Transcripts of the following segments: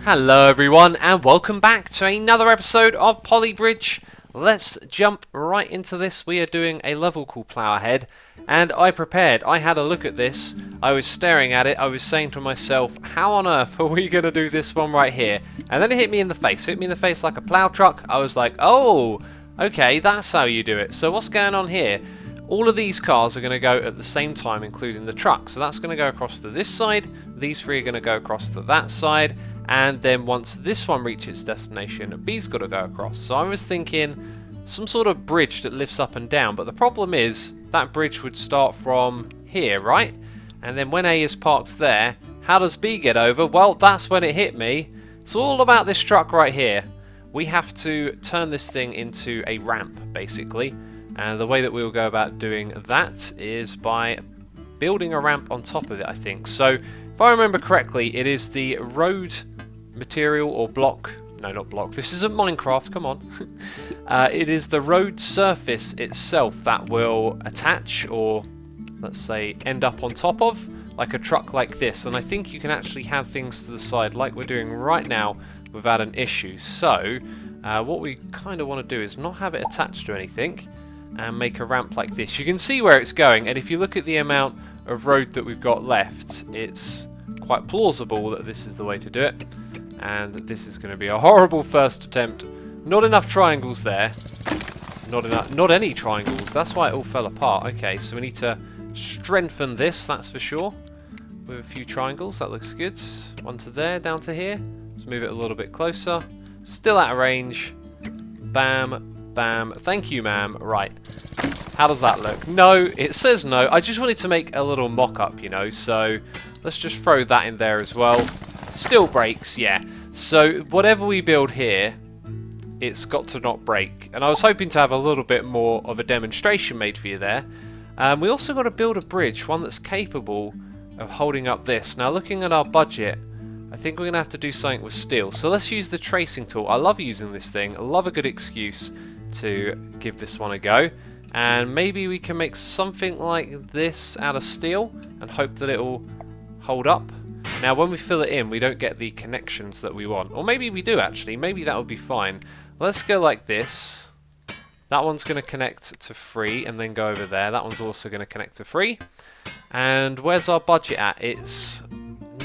Hello everyone and welcome back to another episode of Polybridge. Let's jump right into this. We are doing a level called Plower Head, and I prepared. I had a look at this. I was staring at it. I was saying to myself, how on earth are we going to do this one right here? And then it hit me in the face. It hit me in the face like a plow truck. I was like, oh, okay, that's how you do it. So what's going on here? All of these cars are going to go at the same time, including the truck. So that's going to go across to this side. These three are going to go across to that side. And then once this one reaches its destination, B's got to go across. So I was thinking some sort of bridge that lifts up and down. But the problem is that bridge would start from here, right? And then when A is parked there, how does B get over? Well, that's when it hit me. It's all about this truck right here. We have to turn this thing into a ramp, basically. And the way that we will go about doing that is by building a ramp on top of it, I think. So if I remember correctly, it is the road material or block. No, not block. This isn't Minecraft, come on. It is the road surface itself that will attach, or let's say end up on top of, like a truck like this. And I think you can actually have things to the side like we're doing right now without an issue. So what we kind of want to do is not have it attached to anything and make a ramp like this. You can see where it's going, and if you look at the amount of road that we've got left, it's quite plausible that this is the way to do it. And this is going to be a horrible first attempt. Not enough triangles there. Not any triangles. That's why it all fell apart. Okay, so we need to strengthen this, that's for sure. With a few triangles, that looks good. One to there, down to here. Let's move it a little bit closer. Still out of range. Bam, bam. Thank you, ma'am. Right. How does that look? No, it says no. I just wanted to make a little mock-up, you know, so let's just throw that in there as well. Still breaks, yeah. So whatever we build here, it's got to not break. And I was hoping to have a little bit more of a demonstration made for you there. We also got to build a bridge, one that's capable of holding up this. Now looking at our budget, I think we're going to have to do something with steel. So let's use the tracing tool. I love using this thing. I love a good excuse to give this one a go. And maybe we can make something like this out of steel and hope that it will hold up. Now when we fill it in, we don't get the connections that we want. Or maybe we do actually. Maybe that would be fine. Let's go like this. That one's going to connect to 3 and then go over there. That one's also going to connect to 3. And where's our budget at? It's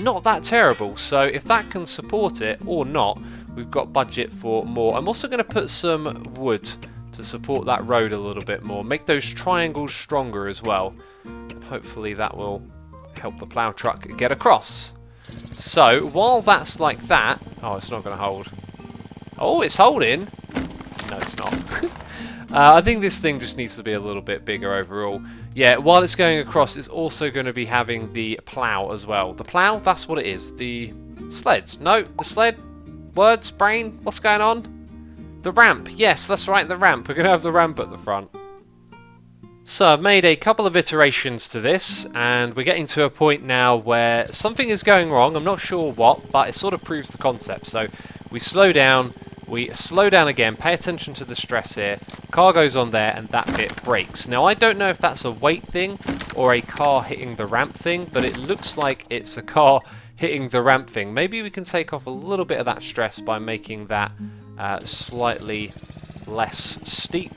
not that terrible. So if that can support it or not, we've got budget for more. I'm also going to put some wood to support that road a little bit more. Make those triangles stronger as well. And hopefully that will help the plough truck get across. So while that's like that, oh, it's not going to hold. Oh, it's holding. No, it's not. I think this thing just needs to be a little bit bigger overall. Yeah, while it's going across, it's also going to be having the plough as well. The plough, that's what it is. The sled. No, the sled. Words, brain, what's going on? The ramp. Yes, that's right, the ramp. We're going to have the ramp at the front. So I've made a couple of iterations to this, and we're getting to a point now where something is going wrong. I'm not sure what, but it sort of proves the concept. So we slow down again, pay attention to the stress here. Car goes on there and that bit breaks. Now I don't know if that's a weight thing or a car hitting the ramp thing, but it looks like it's a car hitting the ramp thing. Maybe we can take off a little bit of that stress by making that slightly less steep,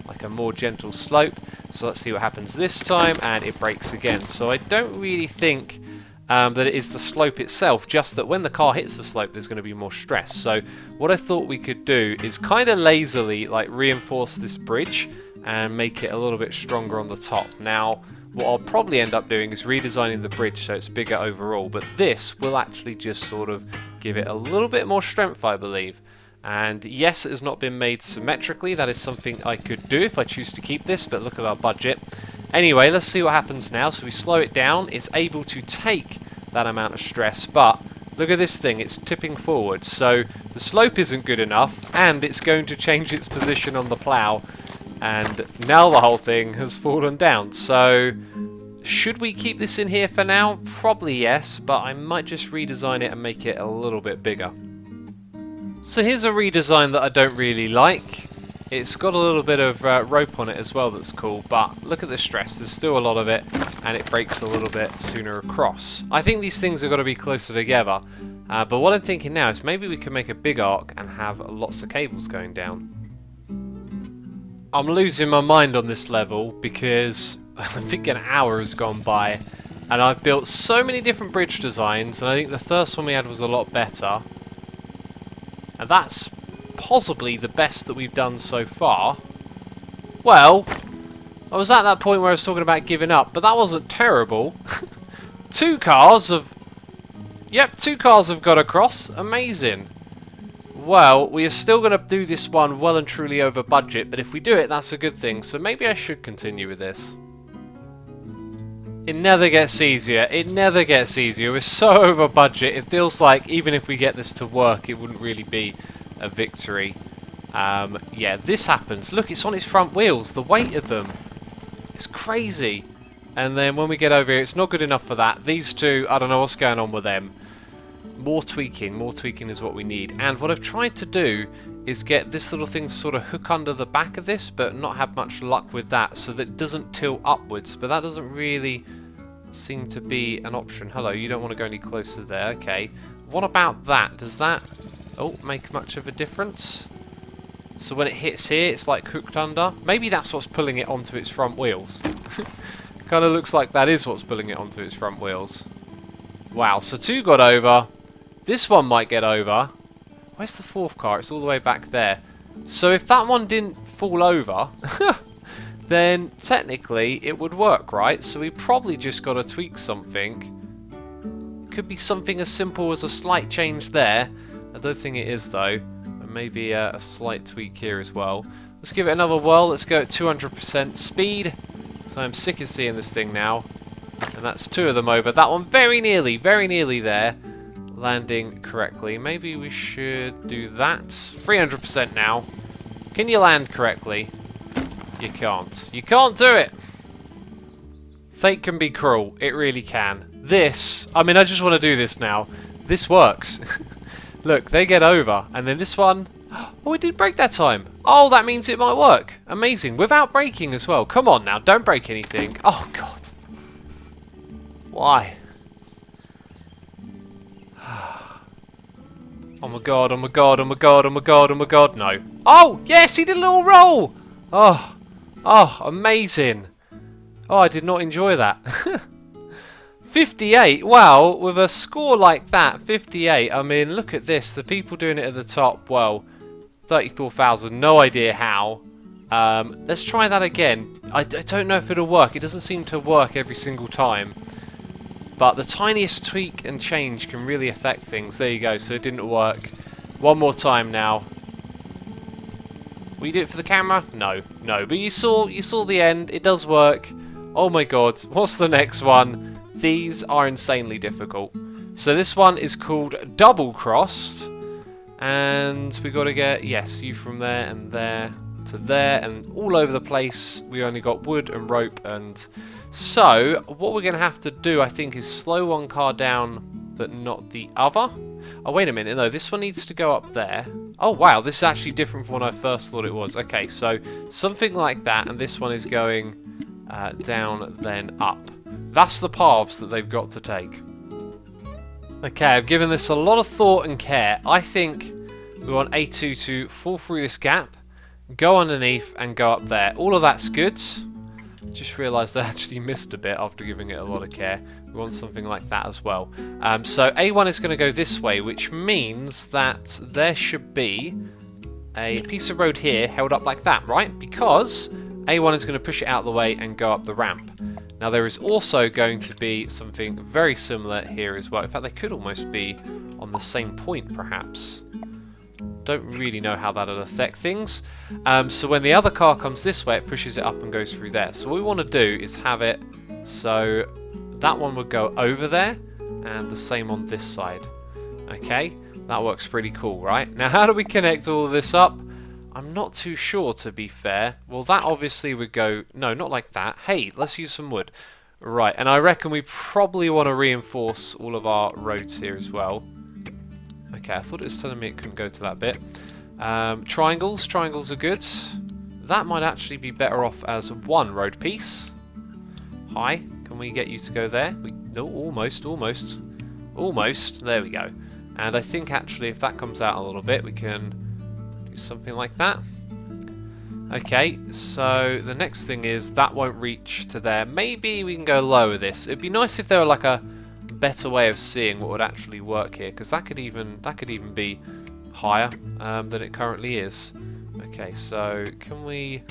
like a more gentle slope. So let's see what happens this time, and it breaks again. So I don't really think that it is the slope itself, just that when the car hits the slope there's going to be more stress. So what I thought we could do is kind of lazily like reinforce this bridge and make it a little bit stronger on the top. Now what I'll probably end up doing is redesigning the bridge so it's bigger overall, but this will actually just sort of give it a little bit more strength, I believe. And yes, it has not been made symmetrically. That is something I could do if I choose to keep this, but look at our budget. Anyway, let's see what happens now. So we slow it down. It's able to take that amount of stress, but look at this thing. It's tipping forward. So the slope isn't good enough, and it's going to change its position on the plough. And now the whole thing has fallen down. So should we keep this in here for now? Probably yes, but I might just redesign it and make it a little bit bigger. So here's a redesign that I don't really like. It's got a little bit of rope on it as well that's cool, but look at the stress, there's still a lot of it, and it breaks a little bit sooner across. I think these things have got to be closer together. But what I'm thinking now is maybe we can make a big arc and have lots of cables going down. I'm losing my mind on this level because I think an hour has gone by and I've built so many different bridge designs, and I think the first one we had was a lot better. And that's possibly the best that we've done so far. Well, I was at that point where I was talking about giving up, but that wasn't terrible. Two cars have got across. Amazing. Well, we are still going to do this one well and truly over budget, but if we do it, that's a good thing. So maybe I should continue with this. It never gets easier. It never gets easier. We're so over budget. It feels like even if we get this to work, it wouldn't really be a victory. Yeah, this happens. Look, it's on its front wheels. The weight of them. It's crazy. And then when we get over here, it's not good enough for that. These two, I don't know what's going on with them. More tweaking is what we need. And what I've tried to do is get this little thing to sort of hook under the back of this, but not have much luck with that, so that it doesn't tilt upwards. But that doesn't really seem to be an option. Hello, you don't want to go any closer there. Okay. What about that? Does that make much of a difference? So when it hits here, it's like hooked under. Maybe that's what's pulling it onto its front wheels. Kind of looks like that is what's pulling it onto its front wheels. Wow, so two got over. This one might get over. Where's the fourth car? It's all the way back there. So if that one didn't fall over, then technically it would work, right? So we probably just got to tweak something. Could be something as simple as a slight change there. I don't think it is though. And maybe a slight tweak here as well. Let's give it another whirl. Let's go at 200% speed. So I'm sick of seeing this thing now. And that's two of them over. That one very nearly there. Landing correctly. Maybe we should do that. 300% now. Can you land correctly? You can't. You can't do it! Fate can be cruel. It really can. This, I mean, I just want to do this now. This works. Look, they get over. And then this one, oh, it did break that time. Oh, that means it might work. Amazing. Without breaking as well. Come on now, don't break anything. Oh, God. Why? Oh my god, oh my god, oh my god, oh my god, oh my god, no. Oh, yes, he did a little roll! Oh, amazing. Oh, I did not enjoy that. 58, wow, with a score like that, 58, I mean, look at this, the people doing it at the top, well, 34,000, no idea how. Let's try that again. I don't know if it'll work, it doesn't seem to work every single time. But the tiniest tweak and change can really affect things. There you go, so it didn't work. One more time now. Will you do it for the camera? No, no. But you saw the end. It does work. Oh my god. What's the next one? These are insanely difficult. So this one is called Double Crossed. And we got to get, yes, you from there and there to there. And all over the place. We only got wood and rope and... So, what we're going to have to do, I think, is slow one car down, but not the other. Oh, wait a minute. No, this one needs to go up there. Oh, wow. This is actually different from what I first thought it was. Okay, so something like that, and this one is going down, then up. That's the paths that they've got to take. Okay, I've given this a lot of thought and care. I think we want A2 to fall through this gap, go underneath, and go up there. All of that's good. Just realised I actually missed a bit after giving it a lot of care. We want something like that as well. So A1 is going to go this way, which means that there should be a piece of road here held up like that, right? Because A1 is going to push it out of the way and go up the ramp. Now there is also going to be something very similar here as well. In fact, they could almost be on the same point, perhaps. Don't really know how that'll affect things. So when the other car comes this way, it pushes it up and goes through there. So what we want to do is have it so that one would go over there and the same on this side. Okay, that works pretty cool, right? Now how do we connect all of this up? I'm not too sure, to be fair. Well, that obviously would go... No, not like that. Hey, let's use some wood. Right, and I reckon we probably want to reinforce all of our roads here as well. Okay, I thought it was telling me it couldn't go to that bit. Triangles. Triangles are good. That might actually be better off as one road piece. Hi, can we get you to go there? No, almost. Almost. There we go. And I think actually if that comes out a little bit, we can do something like that. Okay, so the next thing is that won't reach to there. Maybe we can go lower this. It'd be nice if there were like a better way of seeing what would actually work here, because that could even be higher than it currently is. Okay, so can we...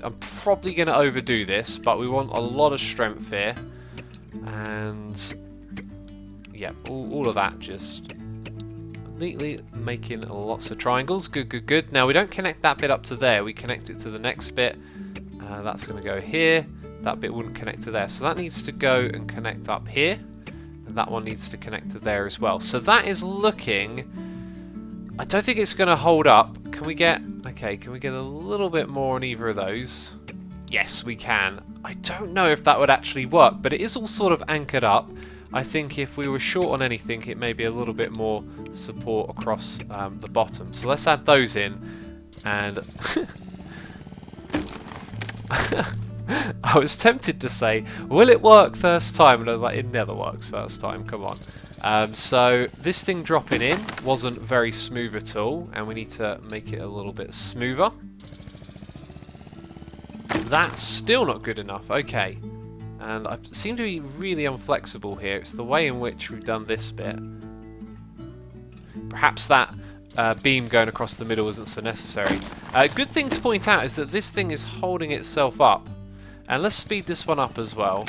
I'm probably going to overdo this, but we want a lot of strength here. And yeah, all of that just neatly making lots of triangles. Good, good, good. Now we don't connect that bit up to there. We connect it to the next bit. That's going to go here. That bit wouldn't connect to there. So that needs to go and connect up here. And that one needs to connect to there as well. So that is looking... I don't think it's going to hold up. Can we get... Okay, can we get a little bit more on either of those? Yes, we can. I don't know if that would actually work, but it is all sort of anchored up. I think if we were short on anything, it may be a little bit more support across the bottom. So let's add those in. And I was tempted to say, will it work first time? And I was like, it never works first time, come on. So this thing dropping in wasn't very smooth at all, and we need to make it a little bit smoother. That's still not good enough. Okay. And I seem to be really unflexible here. It's the way in which we've done this bit. Perhaps that beam going across the middle isn't so necessary. A good thing to point out is that this thing is holding itself up. And let's speed this one up as well.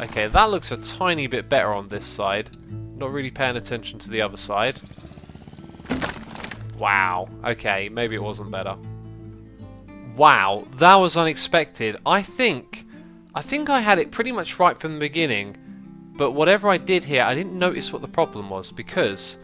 Okay, that looks a tiny bit better on this side. Not really paying attention to the other side. Wow. Okay, maybe it wasn't better. Wow, that was unexpected. I think I had it pretty much right from the beginning, but whatever I did here, I didn't notice what the problem was, because...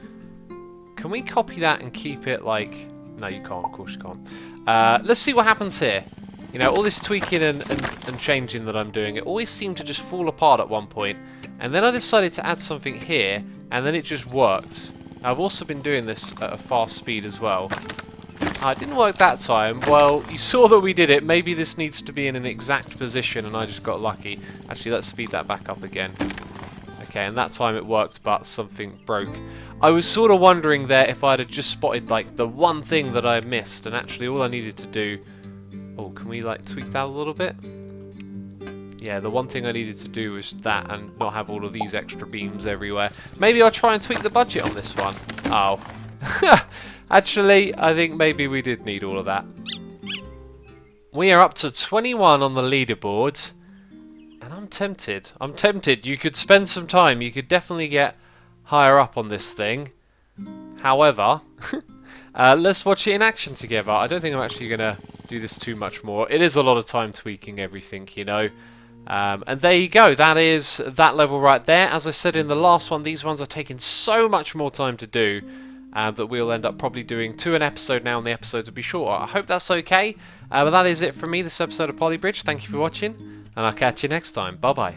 Can we copy that and keep it like... No, you can't, of course you can't. Let's see what happens here. You know, all this tweaking and changing that I'm doing, it always seemed to just fall apart at one point, and then I decided to add something here, and then it just worked. I've also been doing this at a fast speed as well. It didn't work that time. Well, you saw that we did it. Maybe this needs to be in an exact position and I just got lucky. Actually, let's speed that back up again. Okay, and that time it worked, but something broke. I was sort of wondering there if I'd have just spotted like the one thing that I missed, and actually all I needed to do... Oh, can we like tweak that a little bit? Yeah, the one thing I needed to do was that and not have all of these extra beams everywhere. Maybe I'll try and tweak the budget on this one. Oh. Actually, I think maybe we did need all of that. We are up to 21 on the leaderboard. And I'm tempted. I'm tempted. You could spend some time. You could definitely get higher up on this thing. However, let's watch it in action together. I don't think I'm actually going to do this too much more. It is a lot of time tweaking everything, you know. And there you go. That is that level right there. As I said in the last one, these ones are taking so much more time to do. That we'll end up probably doing 2 an episode now, and the episodes will be shorter. I hope that's okay. But that is it from me, this episode of Polybridge. Thank you for watching, and I'll catch you next time. Bye-bye.